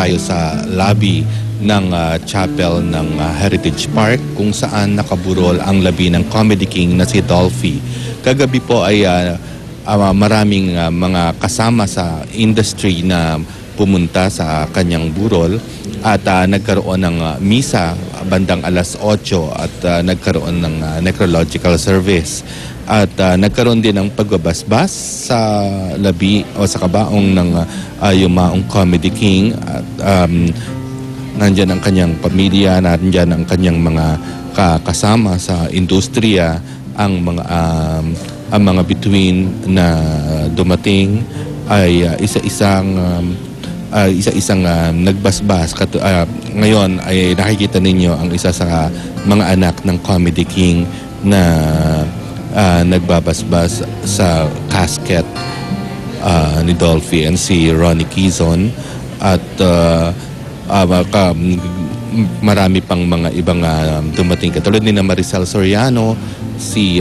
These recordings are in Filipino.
tayo sa lobby ng chapel ng Heritage Park kung saan nakaburol ang labi ng Comedy King na si Dolphy. Kagabi po ay maraming mga kasama sa industry na pumunta sa kanyang burol at nagkaroon ng misa bandang alas 8 at nagkaroon ng necrological service. At nagkaroon din ng pagbabasbas sa labi o sa kabaong ng yumaong Comedy King. At nandyan ang kanyang pamilya, nandyan ang kanyang mga kasama sa industriya, ang mga bituin na dumating ay isa-isang nagbasbas. Ngayon ay nakikita ninyo ang isa sa mga anak ng Comedy King na nagbabasbas sa casket ni Dolphy and si Ronnie Quezon. At marami pang mga ibang dumating katulad ni na Maricel Soriano, si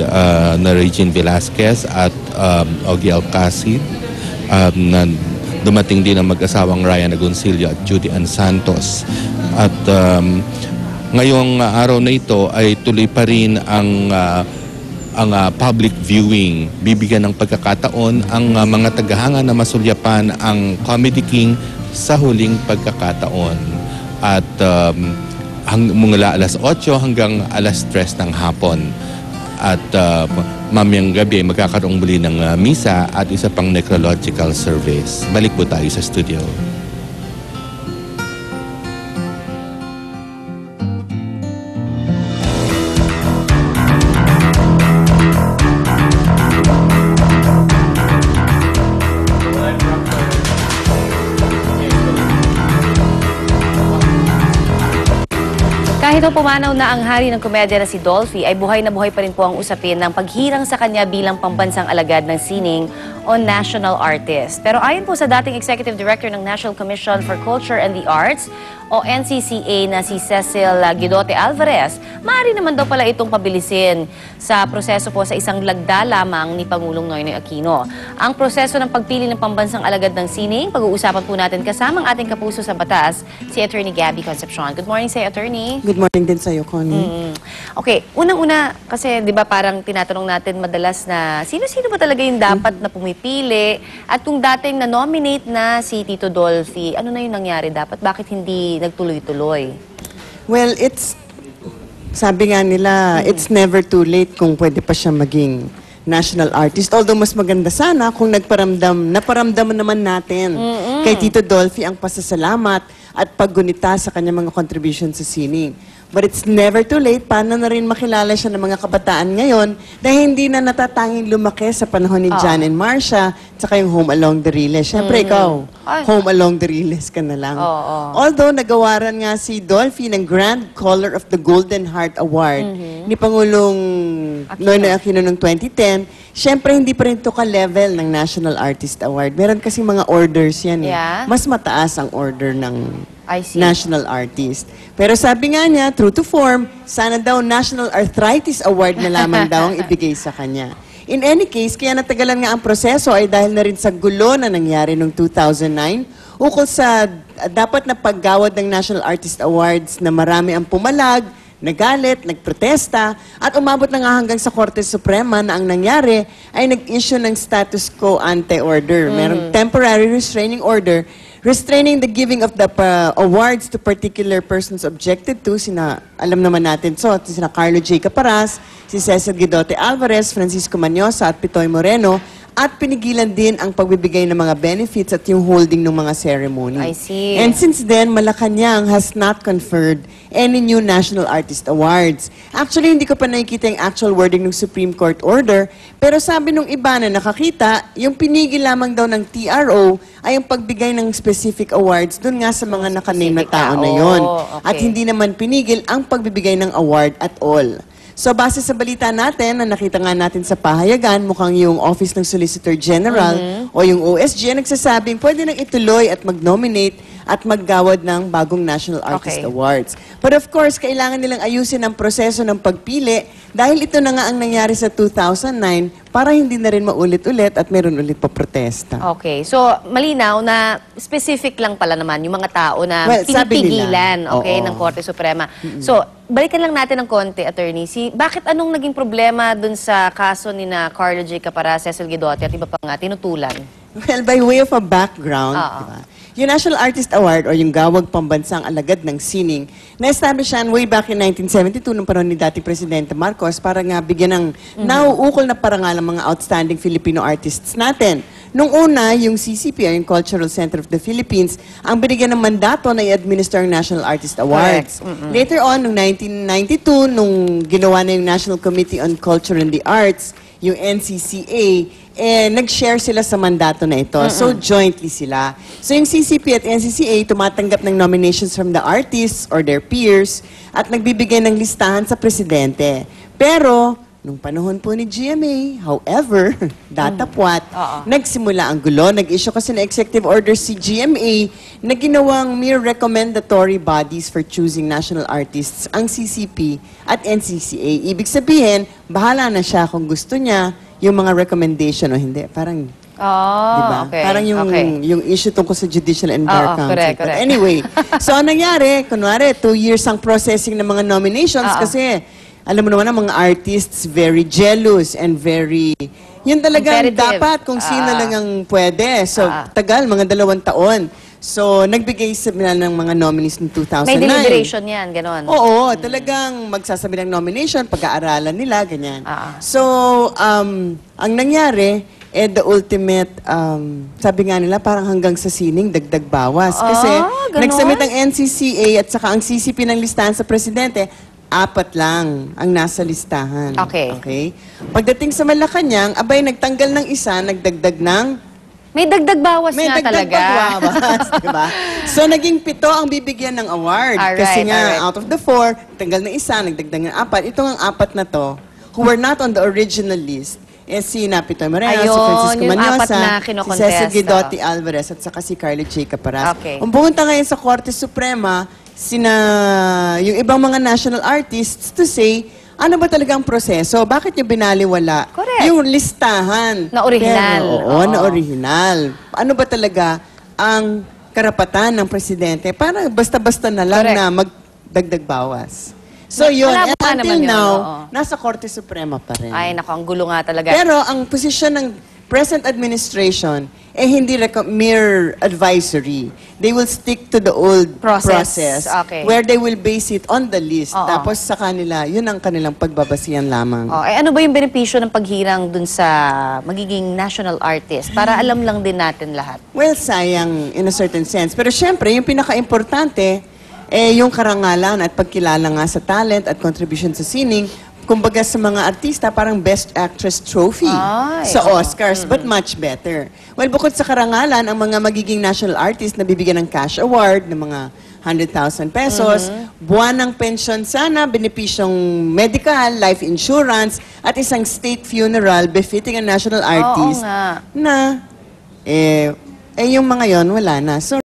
na Regine Velasquez at Ogie Alcacid, na dumating din ang mag-asawang Ryan Agoncillo at Judy Ann Santos. At ngayong araw na ito ay tuloy pa rin ang public viewing. Bibigyan ng pagkakataon ang mga tagahanga na masulyapan ang Comedy King sa huling pagkakataon. At mula alas 8 hanggang alas 3 ng hapon. At mamayang gabi magkakaroon muli ng misa at isa pang necrological service. Balik po tayo sa studio. Kahit pumanaw na ang hari ng komedya na si Dolphy, ay buhay na buhay pa rin po ang usapin ng paghirang sa kanya bilang pambansang alagad ng sining o national artist. Pero ayon po sa dating Executive Director ng National Commission for Culture and the Arts o NCCA na si Cecil Guidote Alvarez, maaari naman daw pala itong pabilisin sa proseso po sa isang lagda lamang ni Pangulong Noynoy Aquino. Ang proseso ng pagpili ng pambansang alagad ng sining, pag-uusapan po natin kasamang ating kapuso sa batas, si Attorney Gabby Concepcion. Good morning sa Attorney. Good morning din sa iyo, Connie. Okay, unang-una, kasi di ba parang tinatanong natin madalas na sino-sino ba talaga yung dapat na pumipili at kung dating na-nominate na si Tito Dolphy, ano na yung nangyari dapat? Bakit hindi nagtuloy-tuloy? Well, sabi nga nila, it's never too late kung pwede pa siya maging national artist. Although mas maganda sana kung naparamdaman naman natin kay Tito Dolphy ang pasasalamat at paggunita sa kanyang mga contributions sa sining. But it's never too late. Paano na rin makilala siya ng mga kabataan ngayon na hindi na natatanging lumaki sa panahon ni John and Marcia tsaka yung Home Along the Riles. Siyempre ikaw, Home Along the Riles ka na lang. Although nagawaran nga si Dolphy ng Grand Collar of the Golden Heart Award ni Pangulong Noynoy Aquino noong 2010, siyempre hindi pa rin ito ka-level ng National Artist Award. Meron kasing mga orders yan. Mas mataas ang order ng national artist. Pero sabi nga niya, true to form, sana daw National Arthritis Award na lamang daw ang ibigay sa kanya. In any case, kaya natagalan nga ang proseso ay dahil na rin sa gulo na nangyari noong 2009 ukol sa dapat na paggawad ng National Artist Awards na marami ang pumalag, nagalit, nagprotesta, at umabot na nga hanggang sa Korte Suprema na ang nangyari ay nag-issue ng status quo ante order. Merong temporary restraining order restraining the giving of the awards to particular persons objected to, alam naman natin, sina Carlo J. Caparas, si Cecil Guidote Alvarez, Francisco Manyosa at Pitoy Moreno, at pinigilan din ang pagbibigay ng mga benefits at yung holding ng mga ceremony. I see. And since then, Malacanang has not conferred any new National Artist Awards. Actually, hindi ko pa nakikita yung actual wording ng Supreme Court order, pero sabi nung iba na nakakita, yung pinigil lamang daw ng TRO ay yung pagbigay ng specific awards dun nga sa mga nakaname na tao na yon. At hindi naman pinigil ang pagbibigay ng award at all. So, base sa balita natin, na nakita nga natin sa pahayagan, mukhang yung Office ng Solicitor General o yung OSG ang nagsasabing pwede nang ituloy at mag-nominate at maggawad ng bagong National Artist Okay. Awards. But of course, kailangan nilang ayusin ang proseso ng pagpili dahil ito na nga ang nangyari sa 2009 para hindi na rin maulit-ulit at meron ulit pa protesta. Okay. So, malinaw na specific lang pala naman yung mga tao na Well, sabi pinipigilan, nila. okay, Oo. ng Korte Suprema. So, balikan lang natin ng konti, attorney. Bakit anong naging problema dun sa kaso ni na Carlo J. Capara, Cecil Guidotti at iba pa nga tinutulan? Well, by way of a background, Oo. diba? Yung National Artist Award o yung Gawag Pambansang Alagad ng Sining, na-establish yan way back in 1972 nung panahon ni dating Presidente Marcos para nga bigyan ng nauukol na parangal ang mga outstanding Filipino artists natin. Nung una, yung CCP, yung Cultural Center of the Philippines, ang binigyan ng mandato na i-administer ang National Artist Awards. Later on, noong 1992, nung ginawa na yung National Committee on Culture and the Arts, yung NCCA, nag-share sila sa mandato na ito. So, jointly sila. So, yung CCP at NCCA tumatanggap ng nominations from the artists or their peers at nagbibigay ng listahan sa presidente. Pero, nung panahon po ni GMA, however, datapwat, nagsimula ang gulo. Nag-issue kasi ng executive order si GMA na ginawang mere recommendatory bodies for choosing national artists ang CCP at NCCA. Ibig sabihin, bahala na siya kung gusto niya yung mga recommendation o hindi. Parang, Oh, diba? okay. Parang yung issue tungkol sa Judicial and Bar Council. correct, But correct. anyway, so ang nangyari, kunwari, 2 years ang processing ng mga nominations kasi alam mo naman ang mga artists very jealous and very yun talagang Competitive. dapat kung sino lang ang pwede. So, tagal, mga 2 taon. So, nagbigay sila ng mga nominees ng 2009. May deliberation yan, ganon. Oo, talagang magsasabi ng nomination, pag-aaralan nila, ganyan. So, ang nangyari, the ultimate, sabi nga nila, parang hanggang sa sining, dagdag bawas. Kasi, ganon? nagsubmit ang NCCA at saka ang CCP ng listahan sa presidente, 4 lang ang nasa listahan. Okay. Pagdating sa Malacanang, abay, nagtanggal ng isa, nagdagdag ng May dagdag bawas may nga dagdag talaga. pagbawas, diba? So, naging 7 ang bibigyan ng award. Kasi nga, out of the 4, tanggal na isa, nagdagdag ng 4. Ito ang 4 na to, who were not on the original list, si Napitoy Moreno, si Ayun, Francisco yung 4 na Manyosa, si kinokontest, Cecil Guidotti Alvarez, at saka si Carlo J. Caparas. Okay. Ang pumunta ngayon sa Korte Suprema, yung ibang mga national artists to say, ano ba talaga ang proseso? Bakit niyo binaliwala? Correct. Yung listahan. Na orihinal. Pero, oo, na orihinal. Ano ba talaga ang karapatan ng presidente? Para basta-basta na lang Correct. na magdagdag bawas. So yun, Malabo and pa until naman yun, now, oo. nasa Korte Suprema pa rin. Ay, naku, ang gulo nga talaga. Pero ang posisyon ng present administration, hindi mere advisory. They will stick to the old Process. Okay. where they will base it on the list. Oo. Tapos sa kanila, yun ang kanilang pagbabasihan lamang. Ano ba yung benepisyo ng paghirang dun sa magiging national artist? Para alam lang din natin lahat. Well, sayang in a certain sense. Pero syempre, yung pinaka-importante, yung karangalan at pagkilala nga sa talent at contribution sa sining, kumbaga sa mga artista, parang Best Actress Trophy Ay, sa Oscars, but much better. Well, bukod sa karangalan, ang mga magiging national artist na bibigyan ng cash award ng mga 100,000 pesos, buwan ng pension sana, benepisyong medical, life insurance, at isang state funeral befitting a national artist nga. na, yung mga yon wala na. So,